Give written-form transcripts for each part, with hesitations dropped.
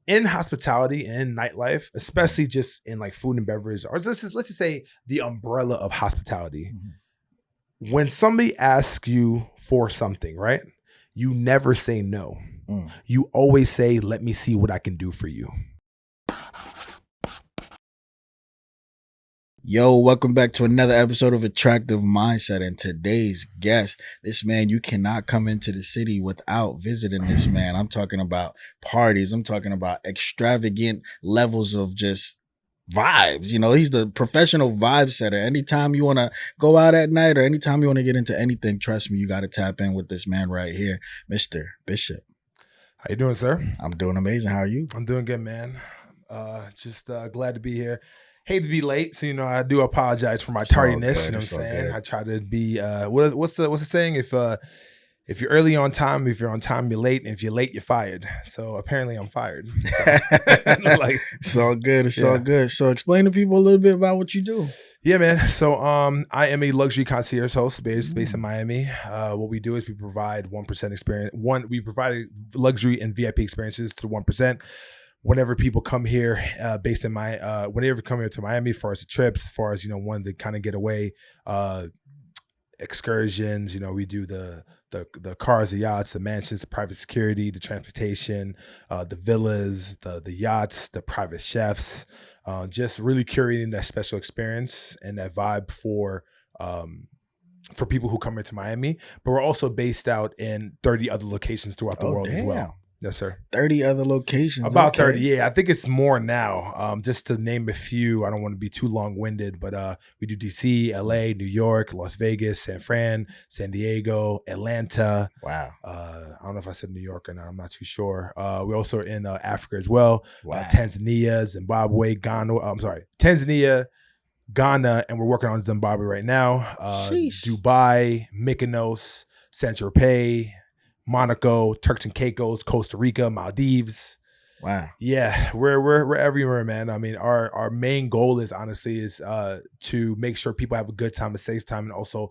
in hospitality and in nightlife, especially just in like food and beverage, or let's just say the umbrella of hospitality. When somebody asks you for something, right? You never say no. You always say, let me see what I can do for you. Yo, welcome back to another episode of Attractive Mindset. And today's guest, this man, you cannot come into the city without visiting this man. I'm talking about parties. I'm talking about extravagant levels of just vibes. You know, he's the professional vibe setter. Anytime you want to go out at night or anytime you want to get into anything, trust me, you got to tap in with this man right here, Mr. Bishop. How you doing, sir? I'm doing amazing. How are you? I'm doing good, man. Just glad to be here. Hate to be late, so I do apologize for my tardiness. You know what I'm saying? I try to be. What's the saying? If you're early on time, if you're on time, you're late, and if you're late, you're fired. So apparently, I'm fired. So, it's all good. It's all good. So explain to people a little bit about what you do. Yeah, man. So I am a luxury concierge host based in Miami. What we do is we provide 1% experience. We provide luxury and VIP experiences to the 1%. Whenever people come here, whenever come here to Miami, as far as the trips, as far as wanting to kind of get away, excursions. We do the cars, the yachts, the mansions, the private security, the transportation, the villas, the yachts, the private chefs. Just really curating that special experience and that vibe for people who come into Miami. But we're also based out in 30 other locations throughout the world as well. Yes, sir. 30 other locations. About 30, yeah. I think it's more now. Just to name a few, I don't want to be too long-winded, but we do DC, LA, New York, Las Vegas, San Fran, San Diego, Atlanta. Wow. I don't know if I said New York or not. I'm not too sure. We also are in Africa as well. Wow. Tanzania, Zimbabwe, Tanzania, Ghana, and we're working on Zimbabwe right now. Dubai, Mykonos, Saint-Tropez, Monaco, Turks and Caicos, Costa Rica, Maldives. Wow. Yeah, we're everywhere, man. I mean, our main goal is honestly to make sure people have a good time, a safe time, and also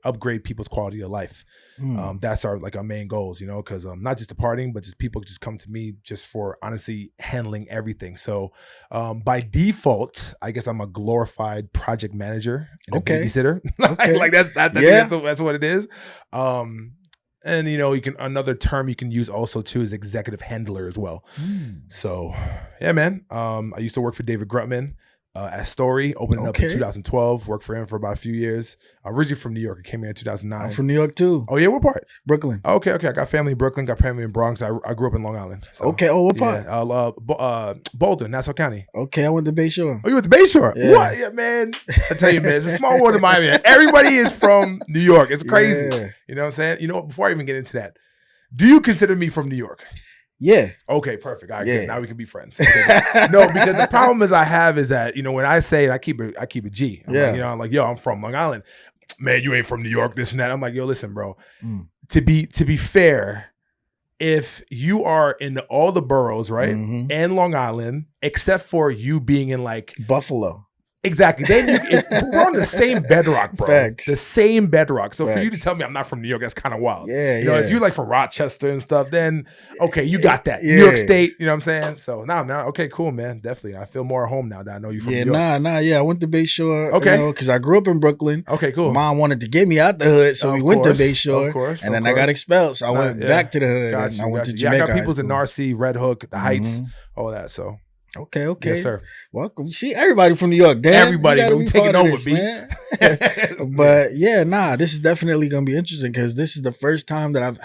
upgrade people's quality of life. That's our main goals, because not just the partying, but just people just come to me just for honestly handling everything. So by default, I guess I'm a glorified project manager and a babysitter. That's what it is. And another term you can use also too is executive handler as well. So yeah, man. I used to work for David Grutman at Story, opened up in 2012. Worked for him for about a few years. Originally from New York. I came here in 2009. I'm from New York too. Oh yeah, what part? Brooklyn. Okay. I got family in Brooklyn. Got family in Bronx. I grew up in Long Island. So, okay. Oh, what part? Yeah, Bolton, Nassau County. Okay, I went to Bayshore. Oh, you went to Bayshore? Yeah. What? Yeah, man. I tell you, man, it's a small world in Miami. Everybody is from New York. It's crazy. Yeah. You know what I'm saying? You know what? Before I even get into that, do you consider me from New York? Yeah. Okay, perfect. All right, good. Now we can be friends. Okay. No, because the problem is that, when I say it, I keep it G. I'm like, yo, I'm from Long Island. Man, you ain't from New York, this and that. I'm like, yo, listen, bro. To be fair, if you are in all the boroughs, right, and Long Island, except for you being in like Buffalo. Exactly. We're on the same bedrock, bro. Facts. The same bedrock. So for you to tell me I'm not from New York, that's kind of wild. Yeah, if you're like from Rochester and stuff, then okay, you got that. New York State, you know what I'm saying? So now, okay, cool, man. Definitely. I feel more at home now that I know you from New York. I went to Bayshore. Okay. Because I grew up in Brooklyn. Okay, cool. Mom wanted to get me out the hood, so we went to Bayshore. Of course. And then I got expelled, so I went back to the hood. I went to Jamaica. I got people's in Narcy, Red Hook, the Heights, all that. So Okay. Yes, sir. Welcome. See, everybody from New York. Damn, everybody. We taking over, B. But this is definitely going to be interesting because this is the first time that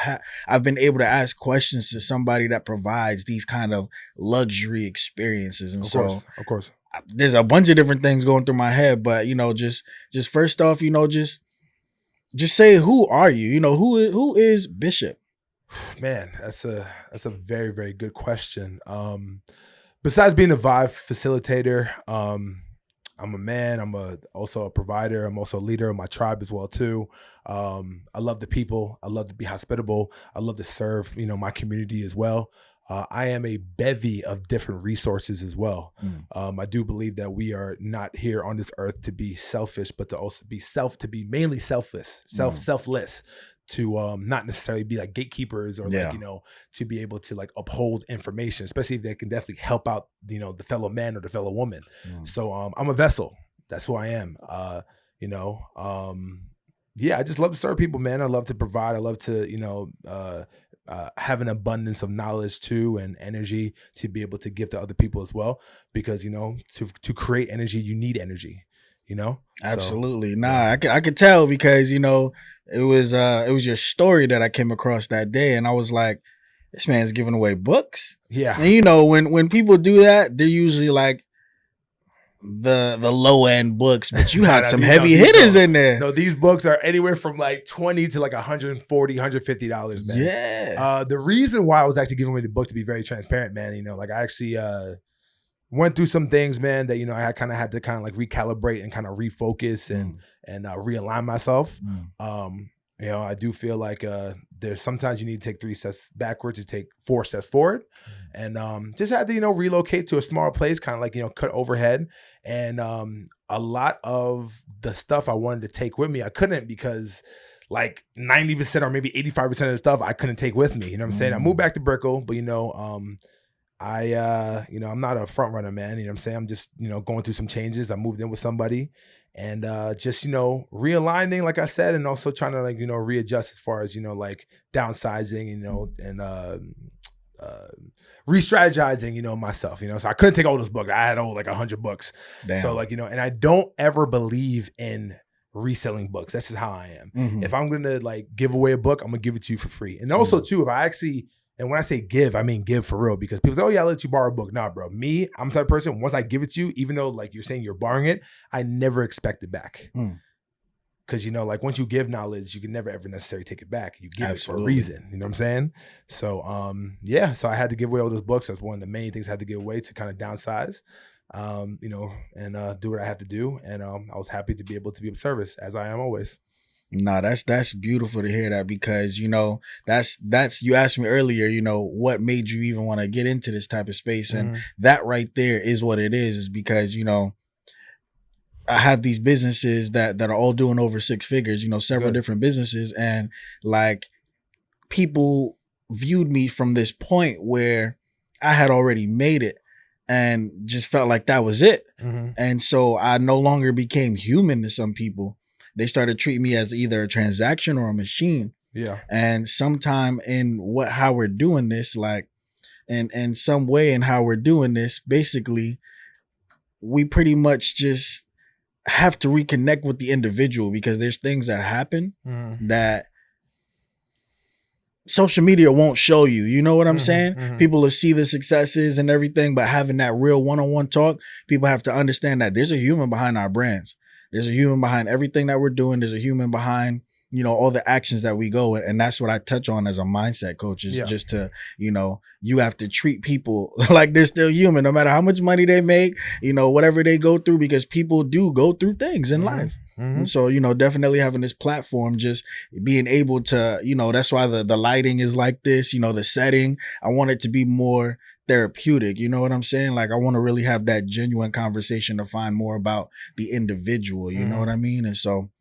I've been able to ask questions to somebody that provides these kind of luxury experiences. And of course, there's a bunch of different things going through my head. But just first off, just say, who are you? Who is Bishop? Man, that's a very, very good question. Besides being a vibe facilitator, I'm a man. I'm also a provider. I'm also a leader of my tribe as well too. I love the people. I love to be hospitable. I love to serve, my community as well. I am a bevy of different resources as well. I do believe that we are not here on this earth to be selfish, but to also be mainly selfless, selfless. to not necessarily be like gatekeepers or like, to be able to like uphold information, especially if they can definitely help out, the fellow man or the fellow woman. So I'm a vessel. That's who I am. I just love to serve people, man. I love to provide. I love to, have an abundance of knowledge too and energy to be able to give to other people as well. Because, to create energy, you need energy, Absolutely. So, I could tell because, it was your story that I came across that day. And I was like, this man's giving away books. Yeah. And, when people do that, they're usually like, the low end books, but you had some heavy hitters in there. No, these books are anywhere from like $20 to like $140, $150, man. Yeah. The reason why I was actually giving away the book, to be very transparent, man, like I actually went through some things, man, that I kind of had to kind of like recalibrate and kind of refocus and realign myself. I do feel like there's sometimes you need to take 3 steps backwards to take 4 steps forward. And just had to, relocate to a smaller place, kind of like, cut overhead. And a lot of the stuff I wanted to take with me, I couldn't, because like 90% or maybe 85% of the stuff I couldn't take with me. You know what I'm saying? I moved back to Brickell, but I'm not a front runner, man. You know what I'm saying? I'm just, going through some changes. I moved in with somebody and just, realigning, like I said, and also trying to like, readjust as far as, like downsizing, and re-strategizing, myself, so I couldn't take all those books. I had like 100 books. Damn. So like, and I don't ever believe in reselling books. That's just how I am. If I'm going to like give away a book, I'm gonna give it to you for free. And also too, if I actually, and when I say give, I mean give for real, because people say, oh yeah, I'll let you borrow a book. Nah, bro, I'm the type of person, once I give it to you, even though like you're saying you're borrowing it, I never expect it back. Because, like once you give knowledge, you can never ever necessarily take it back. You give it for a reason. You know what I'm saying? So, so I had to give away all those books. That's one of the main things I had to give away to kind of downsize, and do what I have to do. And I was happy to be able to be of service, as I am always. No, that's beautiful to hear that, because, that's you asked me earlier, what made you even want to get into this type of space. And that right there is what it is because, I have these businesses that are all doing over 6 figures, several different businesses. And like people viewed me from this point where I had already made it and just felt like that was it. And so I no longer became human to some people. They started treating me as either a transaction or a machine. Yeah. And sometime in how we're doing this, like in some way in how we're doing this, basically, we pretty much just have to reconnect with the individual, because there's things that happen that social media won't show you. You know what I'm saying? People will see the successes and everything, but having that real one-on-one talk, people have to understand that there's a human behind our brands. There's a human behind everything that we're doing. There's a human behind, all the actions that we go. And that's what I touch on as a mindset coach, is just to, you have to treat people like they're still human, no matter how much money they make, whatever they go through, because people do go through things in life. And so, definitely having this platform, just being able to, that's why the lighting is like this, the setting, I want it to be more therapeutic. You know what I'm saying? Like I want to really have that genuine conversation to find more about the individual. You know what I mean? And so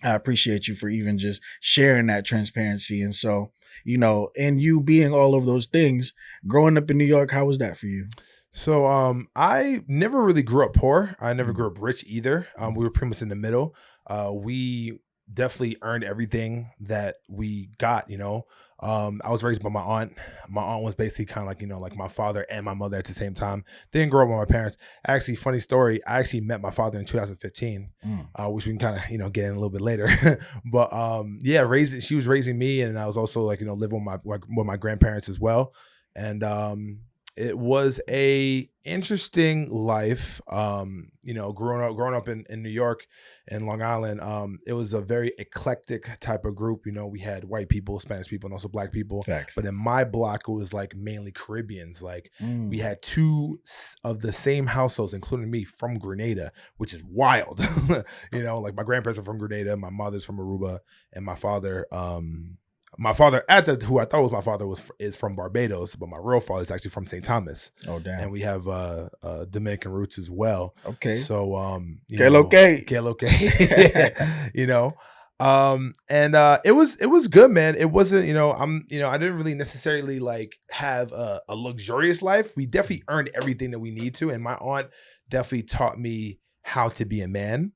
I appreciate you for even just sharing that transparency. And so, and you being all of those things, growing up in New York, how was that for you? So I never really grew up poor. I never grew up rich either. We were pretty much in the middle. We definitely earned everything that we got, I was raised by my aunt. My aunt was basically kind of like, like my father and my mother at the same time. Didn't grow up with my parents. Actually, funny story, I actually met my father in 2015, which we can kind of, get in a little bit later. But she was raising me, and I was also like, living with my grandparents as well. And it was a interesting life, growing up in New York and Long Island. It was a very eclectic type of group. We had white people, Spanish people, and also black people. Facts. But in my block, it was like mainly Caribbeans. Like we had 2 of the same households, including me, from Grenada, which is wild. Like my grandparents are from Grenada, my mother's from Aruba, and my father, who I thought was my father is from Barbados, but my real father is actually from St. Thomas. Oh damn! And we have Dominican roots as well. Okay. So Que lo que. And it was good, man. It wasn't, I didn't really necessarily like have a luxurious life. We definitely earned everything that we need to, and my aunt definitely taught me how to be a man.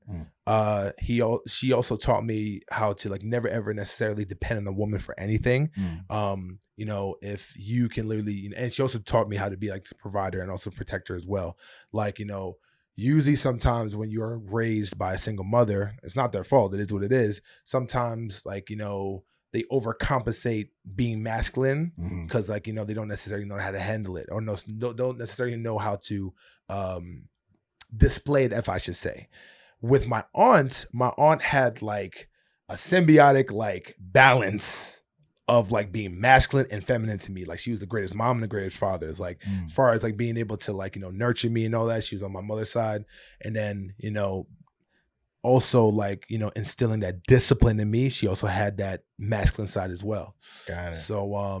Mm. She also taught me how to like never ever necessarily depend on a woman for anything. If you can literally, and she also taught me how to be like the provider and also protector as well. Like, usually sometimes when you're raised by a single mother, it's not their fault. It is what it is. Sometimes like, they overcompensate being masculine because like, they don't necessarily know how to handle it or don't necessarily know how to display it, if I should say. With my aunt had like a symbiotic like balance of like being masculine and feminine to me. Like she was the greatest mom and the greatest father. It's like as far as like being able to like, nurture me and all that, she was on my mother's side. And then, also like, instilling that discipline in me. She also had that masculine side as well. Got it. So,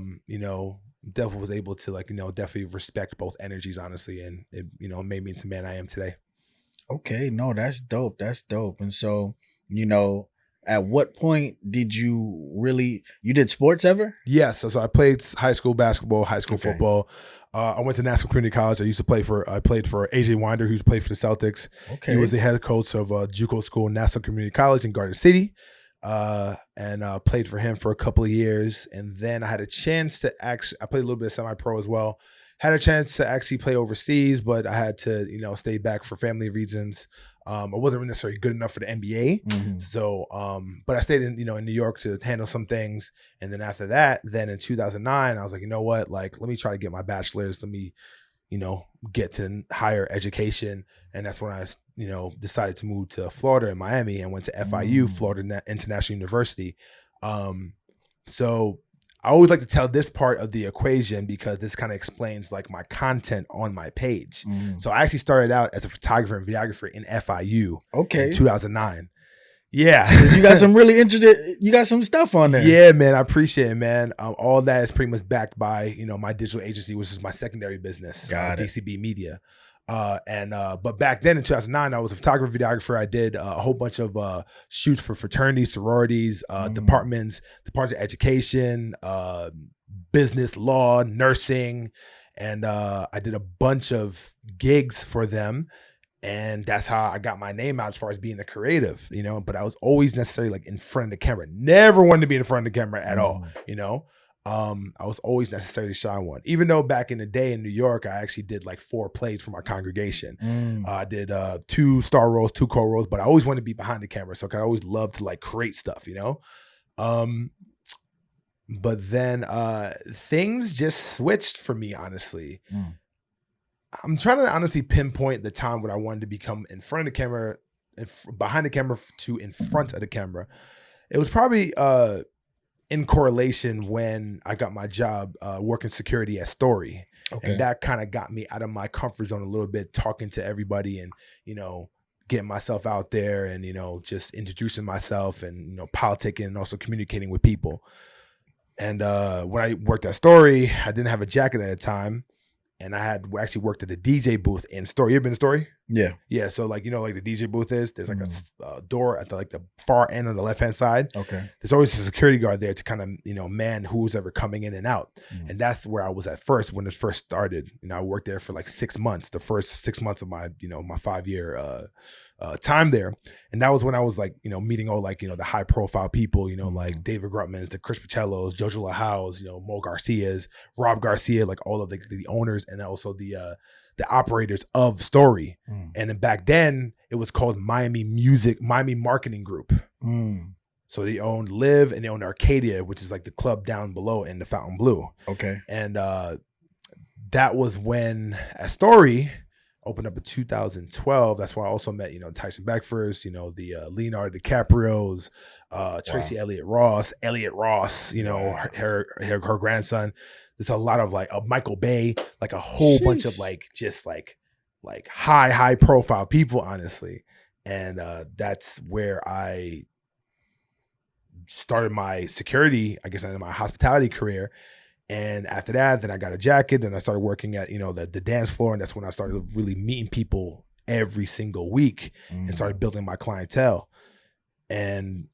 definitely was able to like, definitely respect both energies, honestly. And it, made me into the man I am today. Okay, no, that's dope. That's dope. And so, at what point did you did sports ever? Yes. So I played high school basketball, high school football. I went to National Community College. I played for AJ Winder, who's played for the Celtics. Okay. He was the head coach of JUCO school, National Community College in Garden City. And played for him for a couple of years. And then I had a chance to I played a little bit of semi-pro as well. Had a chance to actually play overseas, but I had to, stay back for family reasons. I wasn't necessarily good enough for the NBA. So, but I stayed in, in New York to handle some things. And then after that, then in 2009, I was like, you know what, like, let me try to get my bachelor's. Let me, get to higher education. And that's when I, decided to move to Florida and Miami and went to FIU, Florida International University. So I always like to tell this part of the equation because this kind of explains like my content on my page. So I actually started out as a photographer and videographer in FIU in 2009. Yeah. You got some really you got some stuff on there. Yeah, man. I appreciate it, man. All that is pretty much backed by, my digital agency, which is my secondary business, VCB Media. But back then in 2009, I was a photographer, videographer. I did a whole bunch of shoots for fraternities, sororities, departments of education, business, law, nursing. And I did a bunch of gigs for them. And that's how I got my name out as far as being a creative, but I was always necessarily like in front of the camera. Never wanted to be in front of the camera at all, I was always necessarily shy one. Even though back in the day in New York, I actually did like 4 plays for my congregation. I did 2 star roles, 2 co-roles, but I always wanted to be behind the camera. So I always loved to like create stuff, But then things just switched for me, honestly. I'm trying to honestly pinpoint the time when I wanted to become in front of the camera, behind the camera to in front of the camera. It was probably in correlation when I got my job working security at Story. Okay. And that kind of got me out of my comfort zone a little bit, talking to everybody and, getting myself out there and, just introducing myself and, politicking and also communicating with people. And when I worked at Story, I didn't have a jacket at the time. And I had actually worked at a DJ booth in Story. You ever been to Story? Yeah. Yeah. So like, like the DJ booth is, there's like a door at the far end on the left-hand side. Okay. There's always a security guard there to kind of, man who's ever coming in and out. And that's where I was at first when it first started. I worked there for like 6 months, the first 6 months of my, my 5-year time there. And that was when I was like, meeting all like, the high profile people, like David Grutmans, the Chris Pacellos, Jojo LaHouse, Mo Garcia's, Rob Garcia, like all of the owners and also the operators of Story. And then back then it was called Miami Marketing Group. So they owned Live and they owned Arcadia, which is like the club down below in the Fountain Blue. Okay. And that was when at Story opened up in 2012. That's why I also met, Tyson Beckford, the Leonardo DiCaprio's, Tracy Elliott Ross, her grandson. There's a lot of like Michael Bay, like a whole bunch of like just like high profile people, honestly. And that's where I started my security, I guess, in my hospitality career. And after that, then I got a jacket. Then I started working at, the dance floor. And that's when I started really meeting people every single week and started building my clientele. And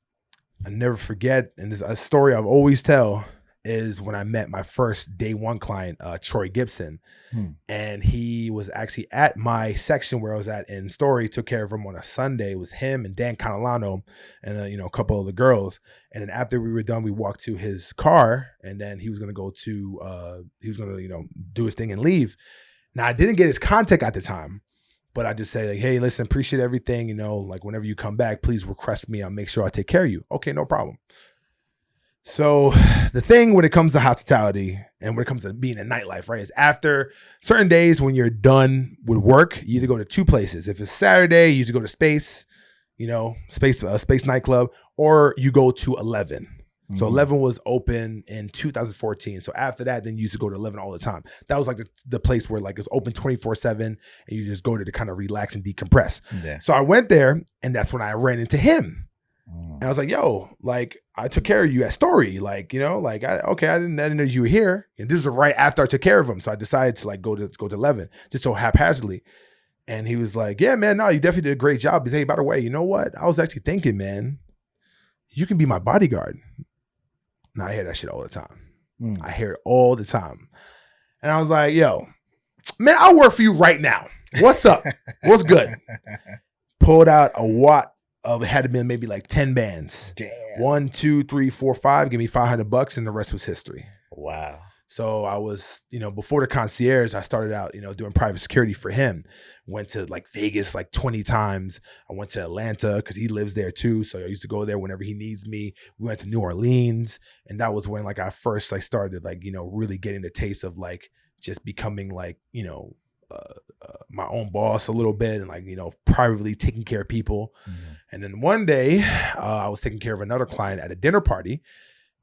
I never forget, and this a story I've always tell is when I met my first day one client, Troy Gibson. Hmm. And he was actually at my section where I was at in Story, took care of him on a Sunday. It was him and Dan Catalano and, a couple of the girls. And then after we were done, we walked to his car, and then he was going to go to, do his thing and leave. Now, I didn't get his contact at the time, but I just say like, hey, listen, appreciate everything. Like whenever you come back, please request me. I'll make sure I take care of you. Okay, no problem. So the thing when it comes to hospitality and when it comes to being in nightlife, right, is after certain days when you're done with work, you either go to two places. If it's Saturday, you usually go to Space, Space nightclub, or you go to 11. Mm-hmm. So 11 was open in 2014. So after that, then you used to go to 11 all the time. That was like the place where like it's open 24/7 and you just go there to kind of relax and decompress. Yeah. So I went there, and that's when I ran into him. And I was like, yo, like, I took care of you at Story. Like, I didn't know you were here. And this is right after I took care of him. So I decided to like go to 11, just so haphazardly. And he was like, yeah, man, no, you definitely did a great job. He's, hey, by the way, you know what? I was actually thinking, man, you can be my bodyguard. Now I hear that shit all the time. I hear it all the time. And I was like, yo, man, I'll work for you right now. What's up? What's good? Pulled out a wad of, it had to be maybe like 10 bands. Damn. 1, 2, 3, 4, 5. Give me $500, and the rest was history. Wow. So I was, before the concierge, I started out, doing private security for him. Went to like Vegas like 20 times. I went to Atlanta because he lives there too. So I used to go there whenever he needs me. We went to New Orleans, and that was when like I first like started like, really getting the taste of like just becoming like, my own boss a little bit, and like, privately taking care of people. Mm-hmm. And then one day I was taking care of another client at a dinner party,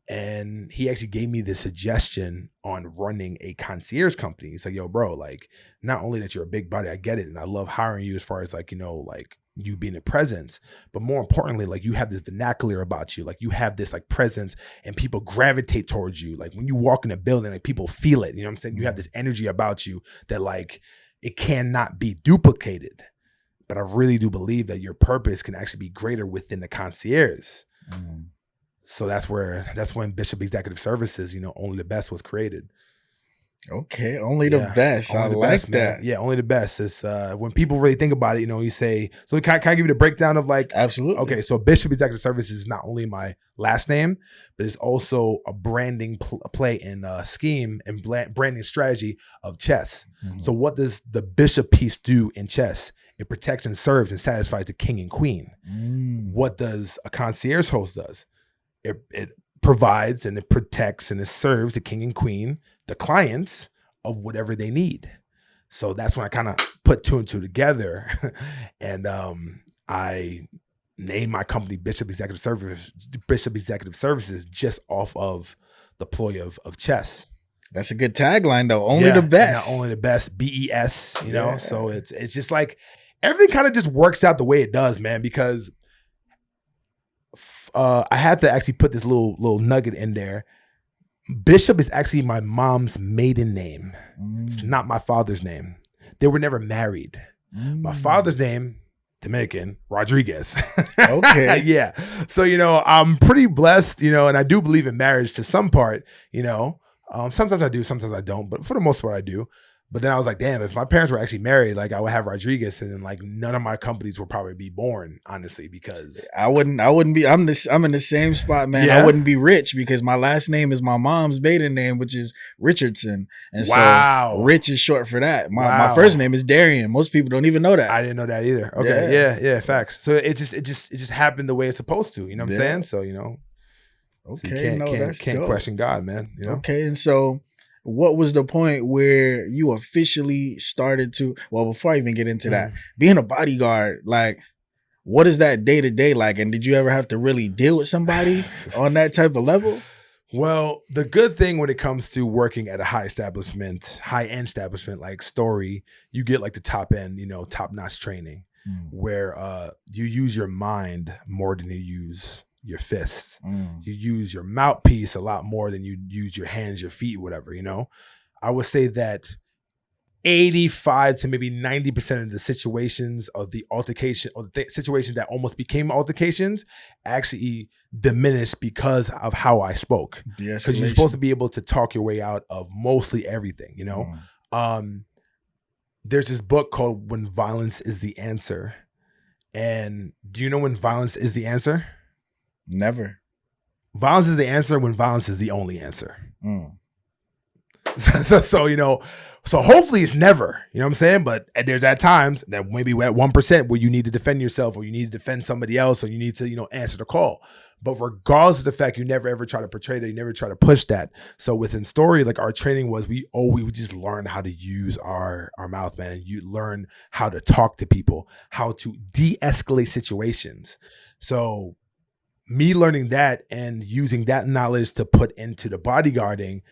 and he actually gave me the suggestion on running a concierge company. He's like, yo, bro, like, not only that you're a big body, I get it, and I love hiring you as far as like, like you being a presence, but more importantly, like you have this vernacular about you. Like you have this like presence, and people gravitate towards you. Like when you walk in a building, like people feel it. You know what I'm saying? You have this energy about you that like it cannot be duplicated. But I really do believe that your purpose can actually be greater within the concierge. So that's when Bishop Executive Services, Only the Best was created. Okay, only the best. I like best, that. Man. Yeah, only the best. It's when people really think about it, you say, so can I give you the breakdown of like, absolutely. Okay, so Bishop Executive Services is not only my last name, but it's also a branding play and scheme and branding strategy of chess. Mm-hmm. So what does the Bishop piece do in chess? It protects and serves and satisfies the king and queen. What does a concierge host does? It provides and it protects and it serves the king and queen, the clients, of whatever they need. So that's when I kind of put two and two together. And I named my company Bishop Executive Services just off of the ploy of chess. That's a good tagline though. Only the best. Not only the best, BES, know? So it's just like everything kind of just works out the way it does, man, because I had to actually put this little nugget in there. Bishop is actually my mom's maiden name. It's not my father's name. They were never married. My father's name, Dominican, Rodriguez. Okay. Yeah. So, I'm pretty blessed, and I do believe in marriage to some part, sometimes I do, sometimes I don't, but for the most part I do. But then I was like, damn, if my parents were actually married, like I would have Rodriguez, and then like none of my companies would probably be born, honestly, because I wouldn't be. I'm in the same spot, man. Yeah. I wouldn't be Rich because my last name is my mom's maiden name, which is Richardson, and so Rich is short for that. My first name is Darian. Most people don't even know that. I didn't know that either. Okay, yeah, facts. So it just happened the way it's supposed to. You know what I'm saying? So okay, so can't question God, man. Okay, and so. What was the point where you officially started to, well, before I even get into that, being a bodyguard, like, what is that day to day like? And did you ever have to really deal with somebody on that type of level? Well, the good thing when it comes to working at a high end establishment like Story, you get like the top end, top notch training where you use your mind more than you use your fists. You use your mouthpiece a lot more than you use your hands, your feet, whatever, I would say that 85 to maybe 90% of the situations of the altercation or the situations that almost became altercations actually diminished because of how I spoke. Because you're supposed to be able to talk your way out of mostly everything, you know? There's this book called When Violence is the Answer. And do you know when violence is the answer? Never. Violence is the answer when violence is the only answer. So you know, so hopefully it's never, you know what I'm saying? But there's at times that maybe we're at 1% where you need to defend yourself or you need to defend somebody else or you need to, you know, answer the call. But regardless of the fact, you never ever try to portray that, you never try to push that. So within story, like our training was, we just learn how to use our mouth, man. And you learn how to talk to people, how to de-escalate situations. So me learning that and using that knowledge to put into the bodyguarding,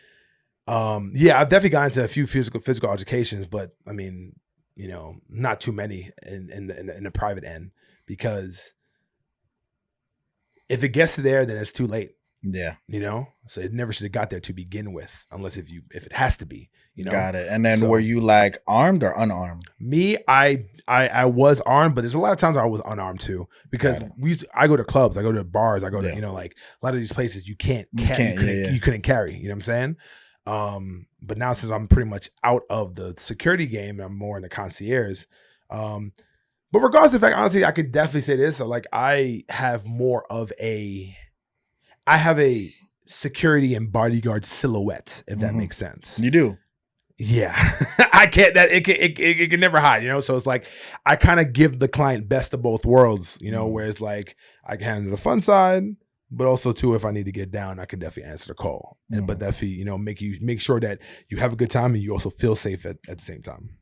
yeah, I've definitely gotten into a few physical altercations, but I mean, you know, not too many in the private end, because if it gets to there, then it's too late. Yeah. You know, so it never should have got there to begin with, unless if it has to be, you know. Got it. And then were you like armed or unarmed? Me, I was armed, but there's a lot of times I was unarmed too, because I go to clubs, I go to bars, I go to, you know, like a lot of these places you couldn't carry, you know what I'm saying? But now since I'm pretty much out of the security game, I'm more in the concierge. But regardless of the fact, honestly, I could definitely say this. So like I have a security and bodyguard silhouette, if that makes sense. You do. Yeah. I can't, that it can never hide, you know? So it's like, I kind of give the client best of both worlds, you know, whereas like I can handle the fun side, but also too, if I need to get down, I can definitely answer the call. But definitely, you know, make sure that you have a good time and you also feel safe at the same time.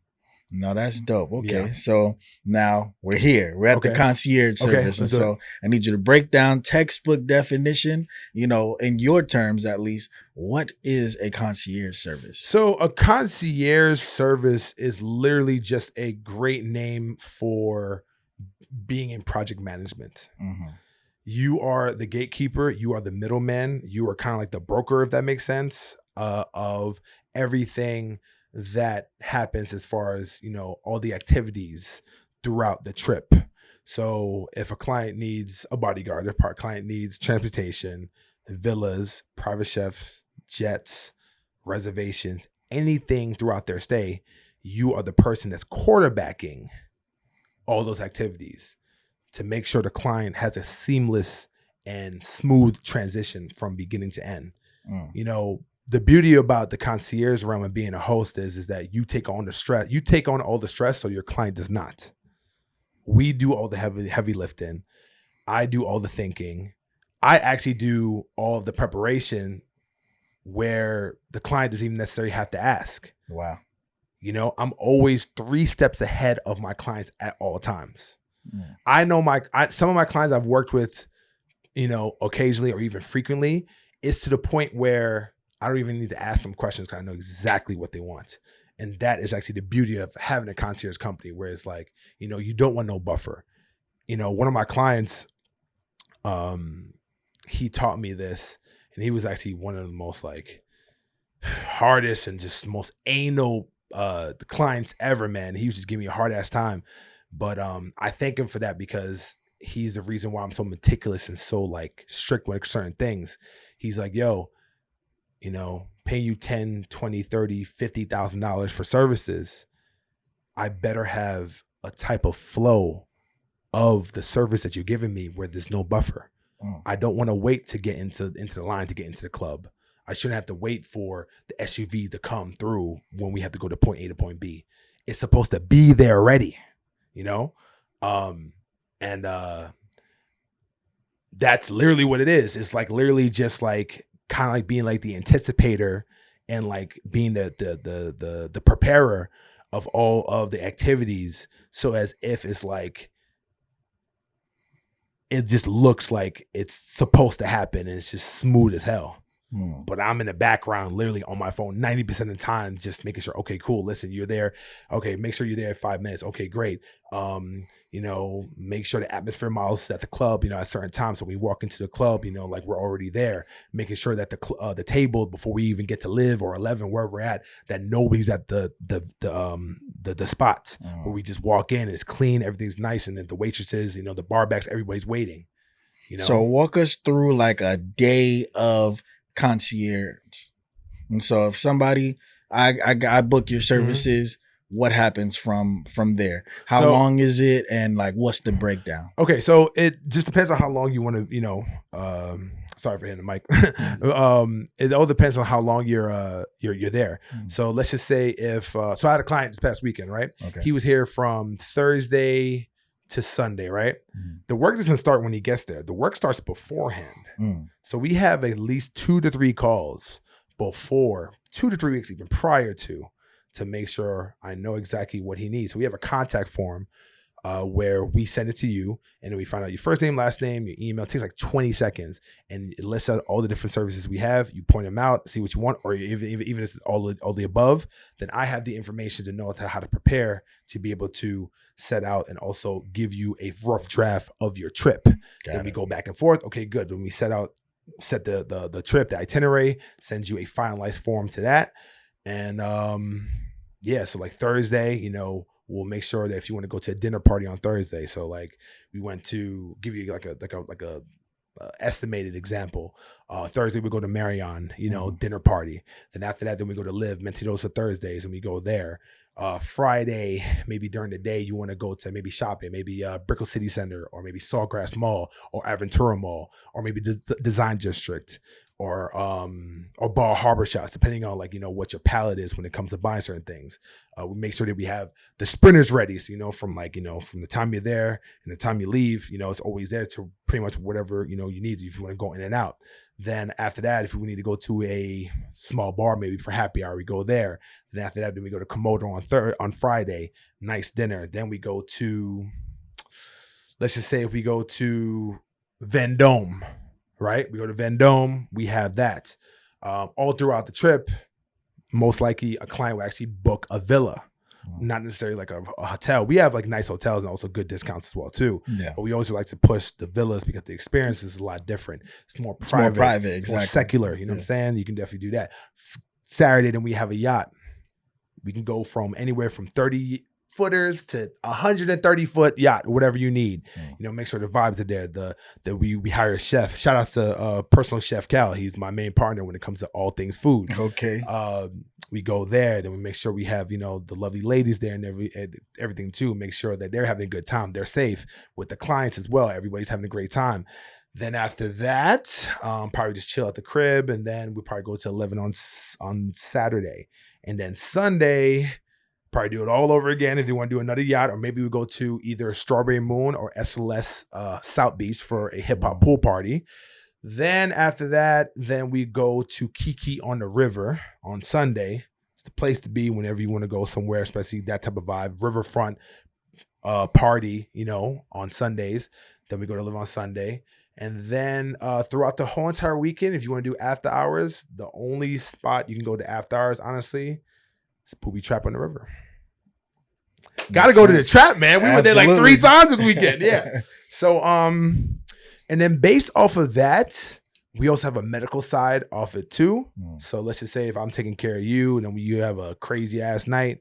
No, that's dope. Okay. So now we're here. We're at the concierge service. And so I need you to break down textbook definition, you know, in your terms, at least. What is a concierge service? So a concierge service is literally just a great name for being in project management. You are the gatekeeper. You are the middleman. You are kind of like the broker, if that makes sense, of everything that happens as far as, you know, all the activities throughout the trip. So if a client needs a bodyguard, if a client needs transportation, villas, private chefs, jets, reservations, anything throughout their stay, you are the person that's quarterbacking all those activities to make sure the client has a seamless and smooth transition from beginning to end. You know, the beauty about the concierge realm and being a host is that you take on the stress. You take on all the stress so your client does not. We do all the heavy lifting. I do all the thinking. I actually do all of the preparation where the client doesn't even necessarily have to ask. Wow. You know, I'm always 3 steps ahead of my clients at all times. I know some of my clients I've worked with, you know, occasionally or even frequently, it's to the point where I don't even need to ask them questions because I know exactly what they want. And that is actually the beauty of having a concierge company, where it's like, you know, you don't want no buffer. You know, one of my clients, he taught me this, and he was actually one of the most like hardest and just most anal clients ever, man. He was just giving me a hard ass time. But I thank him for that, because he's the reason why I'm so meticulous and so like strict with certain things. He's like, yo, you know, paying you $10, $20, $30, $50,000 for services, I better have a type of flow of the service that you're giving me where there's no buffer. I don't want to wait to get into the line to get into the club. I shouldn't have to wait for the SUV to come through when we have to go to point A to point B. It's supposed to be there already, you know? And that's literally what it is. It's like literally just like kind of like being like the anticipator and like being the preparer of all of the activities. So as if it's like, it just looks like it's supposed to happen and it's just smooth as hell. But I'm in the background, literally on my phone, 90% of the time, just making sure, okay, cool. Listen, you're there. Okay, make sure you're there in 5 minutes. Okay, great. Make sure the atmosphere models at the club, at certain times. So we walk into the club, like we're already there, making sure that the table before we even get to Live or 11, wherever we're at, that nobody's at the spot where we just walk in. It's clean, everything's nice, and then the waitresses, the bar backs, everybody's waiting. So walk us through like a day of concierge. And so if somebody I book your services, what happens from there? How long is it, and like what's the breakdown? Okay, so it just depends on how long you want to, sorry for hitting the mic. It all depends on how long you're there. So let's just say if I had a client this past weekend, right? Okay. He was here from Thursday to Sunday, right? The work doesn't start when he gets there. The work starts beforehand. So we have at least 2 to 3 calls before, 2 to 3 weeks even prior to make sure I know exactly what he needs. So we have a contact form where we send it to you, and then we find out your first name, last name, your email. It takes like 20 seconds, and it lists out all the different services we have. You point them out, see what you want, or even if it's all the above, then I have the information to know how to prepare to be able to set out and also give you a rough draft of your trip. Then we go back and forth. Okay, good. When we set the trip, the itinerary, sends you a finalized form to that. And so like Thursday, we'll make sure that if you want to go to a dinner party on Thursday, so like we went to give you like a estimated example. Thursday we go to Marion, dinner party. Then after that, then we go to Live. Mentirosa Thursdays, and we go there. Friday, maybe during the day, you want to go to maybe shopping, maybe Brickell City Center, or maybe Sawgrass Mall, or Aventura Mall, or maybe the Design District, or Bar Harbor Shots, depending on what your palate is when it comes to buying certain things. We make sure that we have the sprinters ready, so from the time you're there and the time you leave, it's always there to pretty much whatever you need if you want to go in and out. Then after that, if we need to go to a small bar, maybe for happy hour, we go there. Then after that, then we go to Komodo on Friday, nice dinner. Then we go to, let's just say if we go to Vendôme, right? We go to Vendôme, we have that. All throughout the trip, most likely a client will actually book a villa, not necessarily like a hotel. We have like nice hotels and also good discounts as well too. Yeah. But we always like to push the villas because the experience is a lot different. It's more private, exactly. More secular. You know what I'm saying? You can definitely do that. Saturday, then we have a yacht. We can go from anywhere from 30 footers to 130 foot yacht, whatever you need. Make sure the vibes are there. That we hire a chef. Shout out to personal chef Cal. He's my main partner when it comes to all things food. Okay. We go there, then we make sure we have the lovely ladies there and everything too. Make sure that they're having a good time. They're safe with the clients as well. Everybody's having a great time. Then after that, probably just chill at the crib, and then we probably go to 11 on Saturday, and then Sunday. Probably do it all over again if you want to do another yacht, or maybe we go to either Strawberry Moon or SLS South Beach for a hip hop pool party. Then after that, then we go to Kiki on the River on Sunday. It's the place to be whenever you want to go somewhere, especially that type of vibe. Riverfront party, on Sundays. Then we go to Live on Sunday. And then throughout the whole entire weekend, if you want to do after hours, the only spot you can go to after hours, honestly, is Booby Trap on the River. Got to go to the trap, man. We were there like 3 times this weekend. Yeah. So, and then based off of that, we also have a medical side off it too. So let's just say if I'm taking care of you, and then you have a crazy ass night,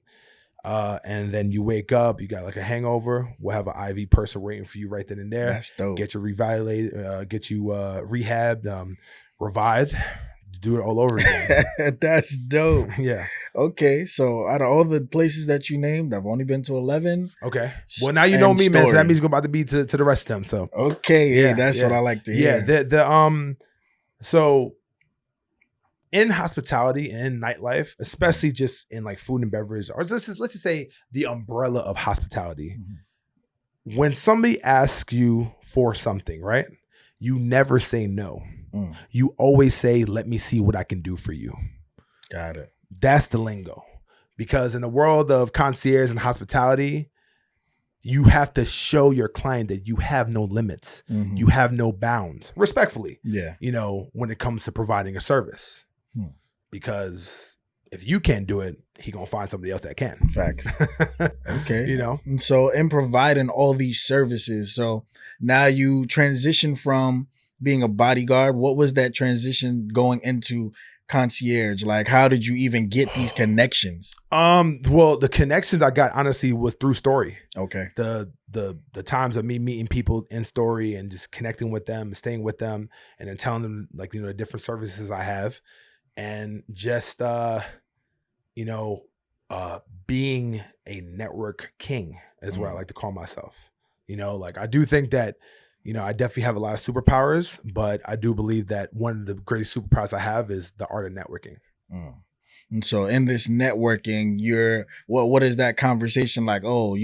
and then you wake up, you got like a hangover, we'll have an IV person waiting for you right then and there. That's dope. Get you revitalized, get you rehabbed, revived. Do it all over again. That's dope. Yeah. Okay, so out of all the places that you named, I've only been to 11. Okay. Well, now you know me, man. So that means we're about to be to the rest of them. So okay, yeah, that's what I like to hear. Yeah. So in hospitality and in nightlife, especially just in like food and beverage, or let's just say the umbrella of hospitality. When somebody asks you for something, right? You never say no. You always say, let me see what I can do for you. Got it. That's the lingo. Because in the world of concierge and hospitality, you have to show your client that you have no limits, you have no bounds, respectfully. Yeah. When it comes to providing a service, because if you can't do it, he gonna find somebody else that can. Facts. Okay. You know. And so in providing all these services, so now you transition from being a bodyguard. What was that transition going into concierge? Like, how did you even get these connections? Well, the connections I got honestly was through story. Okay. The times of me meeting people in story and just connecting with them, staying with them, and then telling them like, the different services I have, and just being a network king is what I like to call myself. Like I do think that, I definitely have a lot of superpowers, but I do believe that one of the greatest superpowers I have is the art of networking. And so in this networking, what is that conversation like? Oh,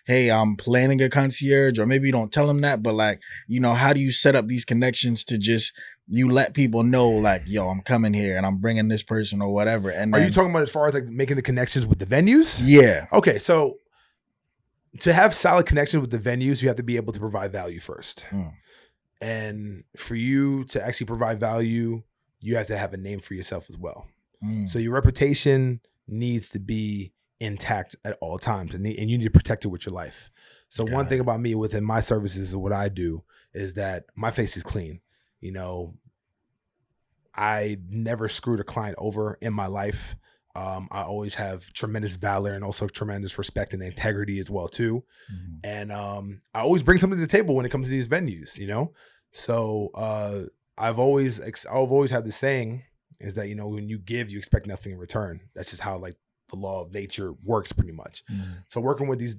hey, I'm planning a concierge, or maybe you don't tell them that, but like, how do you set up these connections to just, you let people know like, yo, I'm coming here and I'm bringing this person or whatever. And are you talking about as far as like making the connections with the venues? Yeah. Okay. So to have solid connections with the venues, you have to be able to provide value first. And for you to actually provide value, you have to have a name for yourself as well. So your reputation needs to be intact at all times, and you need to protect it with your life. So one thing about me within my services, what I do is that my face is clean. I never screwed a client over in my life. I always have tremendous valor and also tremendous respect and integrity as well too. And I always bring something to the table when it comes to these venues, So I've always had this saying is that, when you give, you expect nothing in return. That's just how like the law of nature works pretty much. So working with these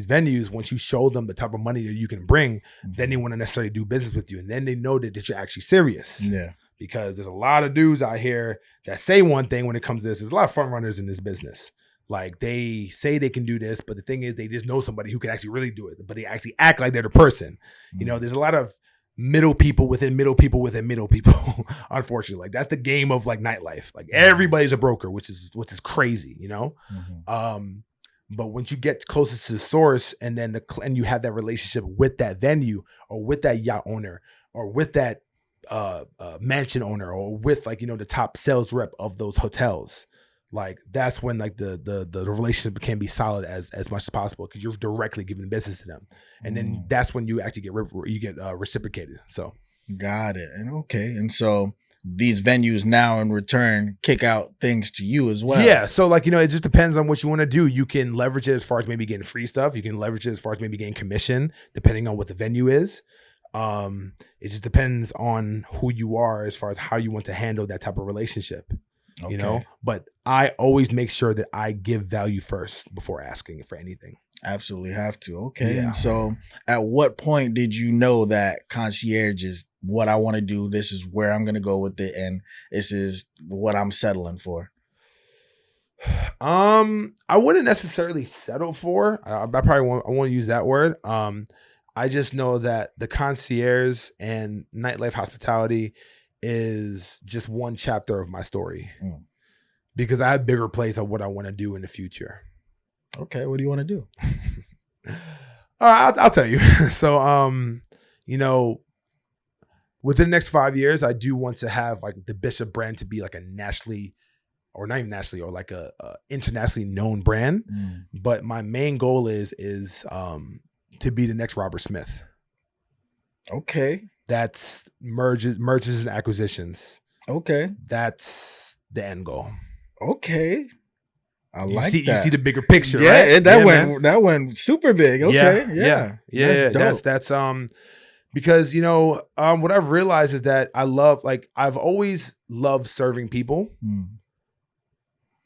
venues, once you show them the type of money that you can bring, then they want to necessarily do business with you. And then they know that you're actually serious. Yeah. Because there's a lot of dudes out here that say one thing when it comes to this. There's a lot of front runners in this business. Like they say they can do this, but the thing is they just know somebody who can actually really do it, but they actually act like they're the person. There's a lot of middle people within middle people within middle people. Unfortunately, like that's the game of like nightlife. Like everybody's a broker, which is crazy, But once you get closest to the source, and then and you have that relationship with that venue or with that yacht owner or with that mansion owner or with like the top sales rep of those hotels, like that's when like the relationship can be solid as much as possible, because you're directly giving business to them, and then that's when you actually get reciprocated. So got it. And okay, and so these venues now in return kick out things to you as well. Yeah, so like it just depends on what you want to do. You can leverage it as far as maybe getting free stuff. You can leverage it as far as maybe getting commission, depending on what the venue is. It just depends on who you are as far as how you want to handle that type of relationship. But I always make sure that I give value first before asking for anything. Absolutely have to. Okay. Yeah. And so at what point did you know that concierge is what I want to do? This is where I'm going to go with it, and this is what I'm settling for? I wouldn't necessarily settle for. I won't use that word. I just know that the concierge and nightlife hospitality is just one chapter of my story, because I have bigger plans of what I want to do in the future. Okay. What do you want to do? I'll tell you. So, within the next 5 years, I do want to have like the Bishop brand to be like a nationally, or not even nationally, or like a internationally known brand. But my main goal is to be the next Robert Smith. Okay. That's mergers and acquisitions. Okay. That's the end goal. Okay. I like that. You see the bigger picture, yeah, right? That went super big. Okay. Yeah. That's because what I've realized is that I've always loved serving people.